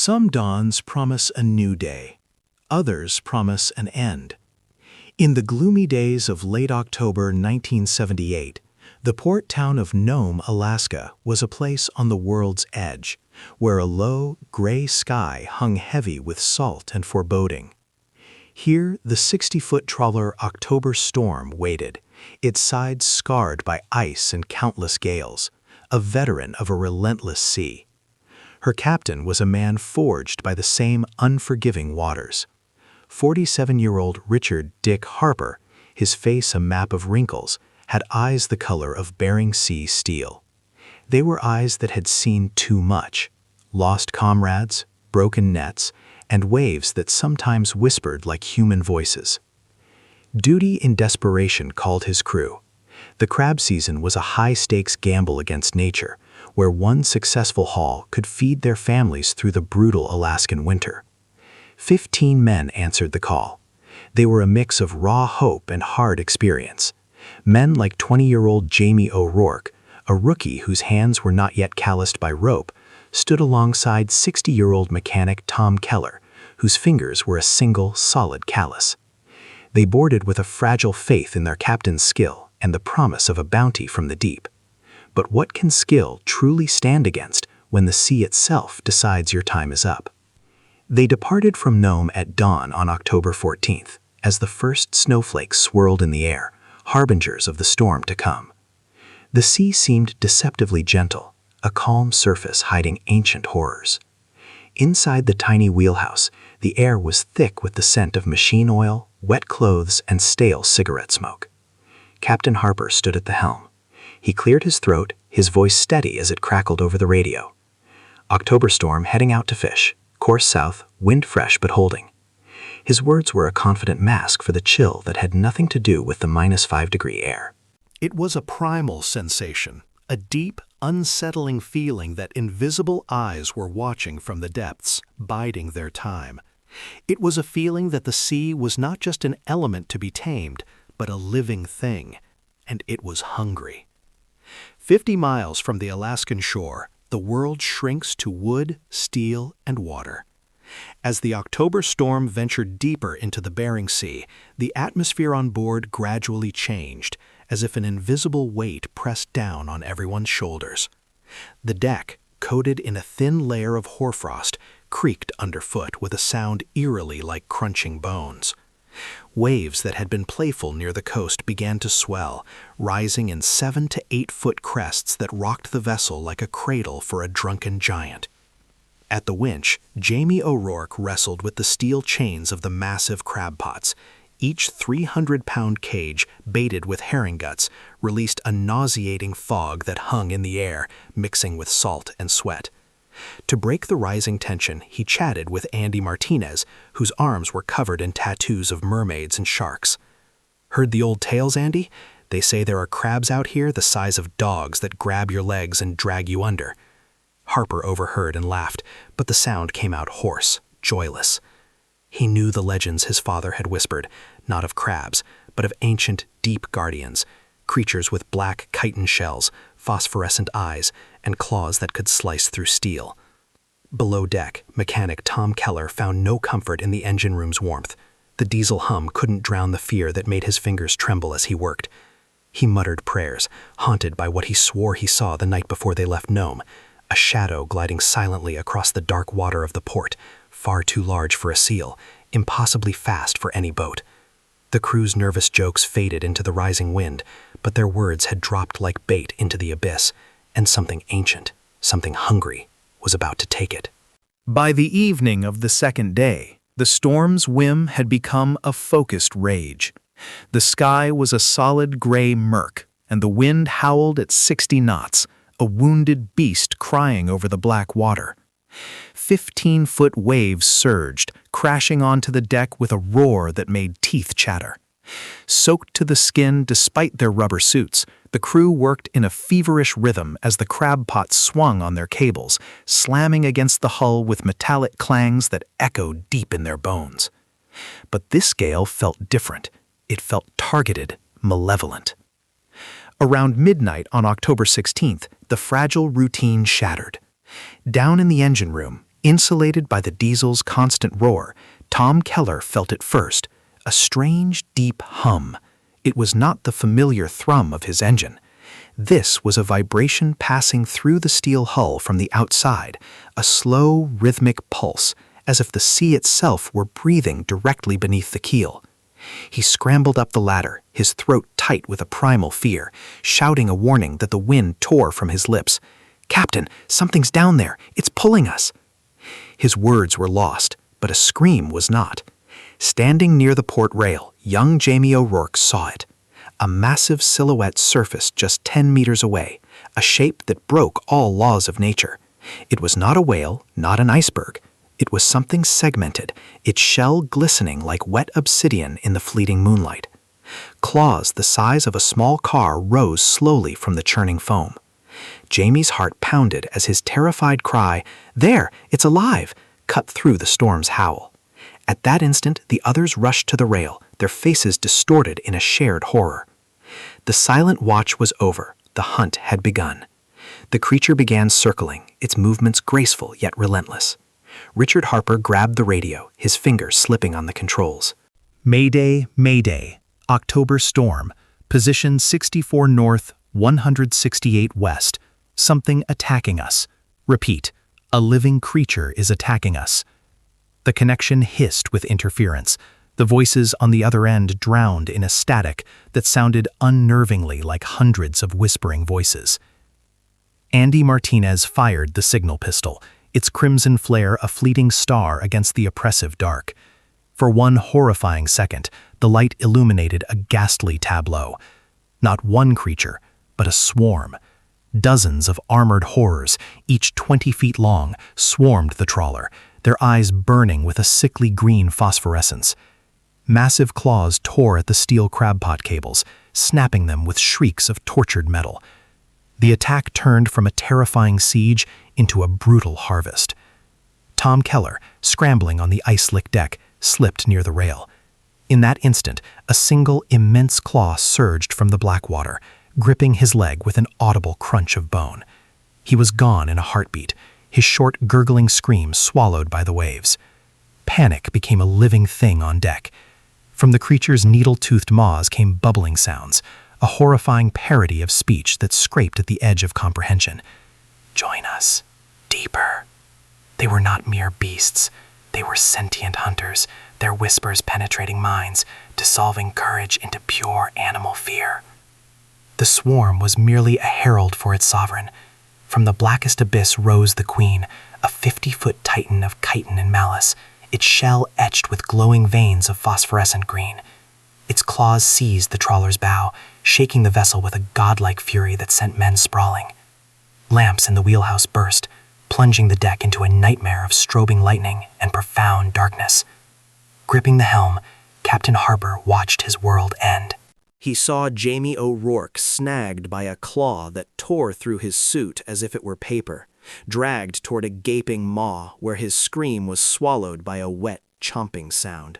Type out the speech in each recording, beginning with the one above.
Some dawns promise a new day. Others promise an end. In the gloomy days of late October 1978, the port town of Nome, Alaska, was a place on the world's edge, where a low, gray sky hung heavy with salt and foreboding. Here, the 60-foot trawler October Storm waited, its sides scarred by ice and countless gales, a veteran of a relentless sea. Her captain was a man forged by the same unforgiving waters. 47-year-old Richard Dick Harper, his face a map of wrinkles, had eyes the color of Bering Sea steel. They were eyes that had seen too much: lost comrades, broken nets, and waves that sometimes whispered like human voices. Duty in desperation called his crew. The crab season was a high-stakes gamble against nature, where one successful haul could feed their families through the brutal Alaskan winter. 15 men answered the call. They were a mix of raw hope and hard experience. Men like 20-year-old Jamie O'Rourke, a rookie whose hands were not yet calloused by rope, stood alongside 60-year-old mechanic Tom Keller, whose fingers were a single, solid callus. They boarded with a fragile faith in their captain's skill and the promise of a bounty from the deep. But what can skill truly stand against when the sea itself decides your time is up? They departed from Nome at dawn on October 14th, as the first snowflakes swirled in the air, harbingers of the storm to come. The sea seemed deceptively gentle, a calm surface hiding ancient horrors. Inside the tiny wheelhouse, the air was thick with the scent of machine oil, wet clothes, and stale cigarette smoke. Captain Harper stood at the helm. He cleared his throat, his voice steady as it crackled over the radio. October Storm heading out to fish, course south, wind fresh but holding. His words were a confident mask for the chill that had nothing to do with the -5-degree air. It was a primal sensation, a deep, unsettling feeling that invisible eyes were watching from the depths, biding their time. It was a feeling that the sea was not just an element to be tamed, but a living thing, and it was hungry. 50 miles from the Alaskan shore, the world shrinks to wood, steel, and water. As the October Storm ventured deeper into the Bering Sea, the atmosphere on board gradually changed, as if an invisible weight pressed down on everyone's shoulders. The deck, coated in a thin layer of hoarfrost, creaked underfoot with a sound eerily like crunching bones. Waves that had been playful near the coast began to swell, rising in 7 to 8 foot crests that rocked the vessel like a cradle for a drunken giant. At the winch, Jamie O'Rourke wrestled with the steel chains of the massive crab pots. Each 300-pound cage, baited with herring guts, released a nauseating fog that hung in the air, mixing with salt and sweat. To break the rising tension, he chatted with Andy Martinez, whose arms were covered in tattoos of mermaids and sharks. "Heard the old tales, Andy? They say there are crabs out here the size of dogs that grab your legs and drag you under." Harper overheard and laughed, but the sound came out hoarse, joyless. He knew the legends his father had whispered, not of crabs, but of ancient, deep guardians, creatures with black chitin shells, phosphorescent eyes, and claws that could slice through steel. Below deck, mechanic Tom Keller found no comfort in the engine room's warmth. The diesel hum couldn't drown the fear that made his fingers tremble as he worked. He muttered prayers, haunted by what he swore he saw the night before they left Nome, a shadow gliding silently across the dark water of the port, far too large for a seal, impossibly fast for any boat. The crew's nervous jokes faded into the rising wind, but their words had dropped like bait into the abyss, and something ancient, something hungry, was about to take it. By the evening of the second day, the storm's whim had become a focused rage. The sky was a solid gray murk, and the wind howled at 60 knots, a wounded beast crying over the black water. 15-foot waves surged, crashing onto the deck with a roar that made teeth chatter. Soaked to the skin despite their rubber suits, the crew worked in a feverish rhythm as the crab pots swung on their cables, slamming against the hull with metallic clangs that echoed deep in their bones. But this gale felt different. It felt targeted, malevolent. Around midnight on October 16th, the fragile routine shattered. Down in the engine room, Insulated by the diesel's constant roar, Tom Keller felt it first, a strange, deep hum. It was not the familiar thrum of his engine. This was a vibration passing through the steel hull from the outside, a slow, rhythmic pulse, as if the sea itself were breathing directly beneath the keel. He scrambled up the ladder, his throat tight with a primal fear, shouting a warning that the wind tore from his lips. "Captain, something's down there. It's pulling us." His words were lost, but a scream was not. Standing near the port rail, young Jamie O'Rourke saw it. A massive silhouette surfaced just 10 meters away, a shape that broke all laws of nature. It was not a whale, not an iceberg. It was something segmented, its shell glistening like wet obsidian in the fleeting moonlight. Claws the size of a small car rose slowly from the churning foam. Jamie's heart pounded as his terrified cry, "There, it's alive!" cut through the storm's howl. At that instant, the others rushed to the rail, their faces distorted in a shared horror. The silent watch was over. The hunt had begun. The creature began circling, its movements graceful yet relentless. Richard Harper grabbed the radio, his fingers slipping on the controls. Mayday, Mayday, October storm, position 64 north, 168 west. Something attacking us. Repeat, a living creature is attacking us. The connection hissed with interference. The voices on the other end drowned in a static that sounded unnervingly like hundreds of whispering voices. Andy Martinez fired the signal pistol, its crimson flare a fleeting star against the oppressive dark. For one horrifying second, the light illuminated a ghastly tableau. Not one creature, but a swarm. Dozens of armored horrors, each 20 feet long, swarmed the trawler, their eyes burning with a sickly green phosphorescence. Massive claws tore at the steel crabpot cables, snapping them with shrieks of tortured metal. The attack turned from a terrifying siege into a brutal harvest. Tom Keller, scrambling on the ice-slick deck, slipped near the rail. In that instant, a single immense claw surged from the black water, gripping his leg with an audible crunch of bone. He was gone in a heartbeat, his short, gurgling scream swallowed by the waves. Panic became a living thing on deck. From the creature's needle-toothed maws came bubbling sounds, a horrifying parody of speech that scraped at the edge of comprehension. "Join us. Deeper." They were not mere beasts. They were sentient hunters, their whispers penetrating minds, dissolving courage into pure animal fear. The swarm was merely a herald for its sovereign. From the blackest abyss rose the queen, a 50-foot titan of chitin and malice, its shell etched with glowing veins of phosphorescent green. Its claws seized the trawler's bow, shaking the vessel with a godlike fury that sent men sprawling. Lamps in the wheelhouse burst, plunging the deck into a nightmare of strobing lightning and profound darkness. Gripping the helm, Captain Harper watched his world end. He saw Jamie O'Rourke snagged by a claw that tore through his suit as if it were paper, dragged toward a gaping maw where his scream was swallowed by a wet, chomping sound.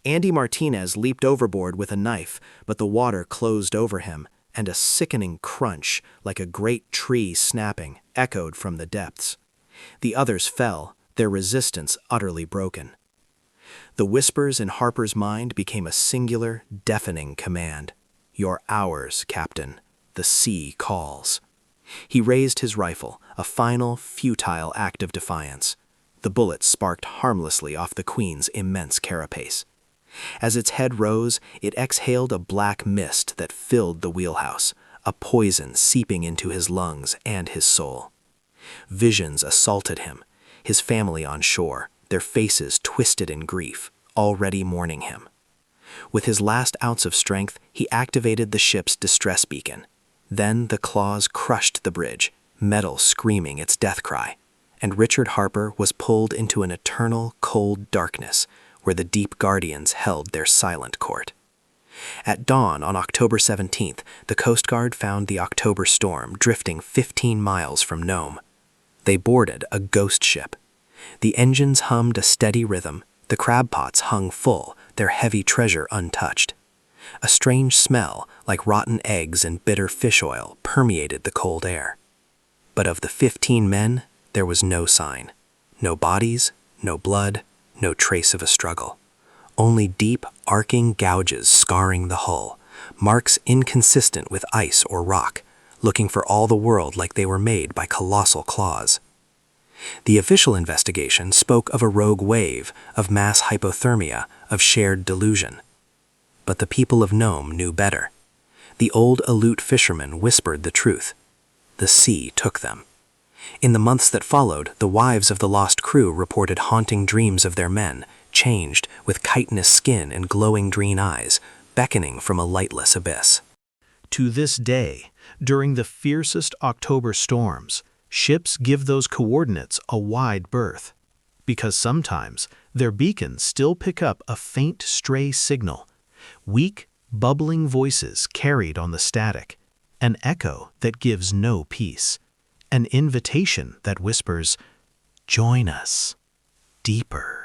Andy Martinez leaped overboard with a knife, but the water closed over him, and a sickening crunch, like a great tree snapping, echoed from the depths. The others fell, their resistance utterly broken. The whispers in Harper's mind became a singular, deafening command. "You're ours, Captain. The sea calls." He raised his rifle, a final, futile act of defiance. The bullet sparked harmlessly off the Queen's immense carapace. As its head rose, it exhaled a black mist that filled the wheelhouse, a poison seeping into his lungs and his soul. Visions assaulted him, his family on shore, their faces twisted in grief, already mourning him. With his last ounce of strength, he activated the ship's distress beacon. Then the claws crushed the bridge, metal screaming its death cry, and Richard Harper was pulled into an eternal, cold darkness where the deep guardians held their silent court. At dawn on October 17th, the Coast Guard found the October storm drifting 15 miles from Nome. They boarded a ghost ship. The engines hummed a steady rhythm, the crab pots hung full, their heavy treasure untouched. A strange smell, like rotten eggs and bitter fish oil, permeated the cold air. But of the 15 men, there was no sign. No bodies, no blood, no trace of a struggle. Only deep, arcing gouges scarring the hull, marks inconsistent with ice or rock, looking for all the world like they were made by colossal claws. The official investigation spoke of a rogue wave, of mass hypothermia, of shared delusion. But the people of Nome knew better. The old Aleut fishermen whispered the truth. The sea took them. In the months that followed, the wives of the lost crew reported haunting dreams of their men, changed, with chitinous skin and glowing green eyes, beckoning from a lightless abyss. To this day, during the fiercest October storms, ships give those coordinates a wide berth, because sometimes their beacons still pick up a faint stray signal, weak, bubbling voices carried on the static, an echo that gives no peace, an invitation that whispers, "Join us deeper."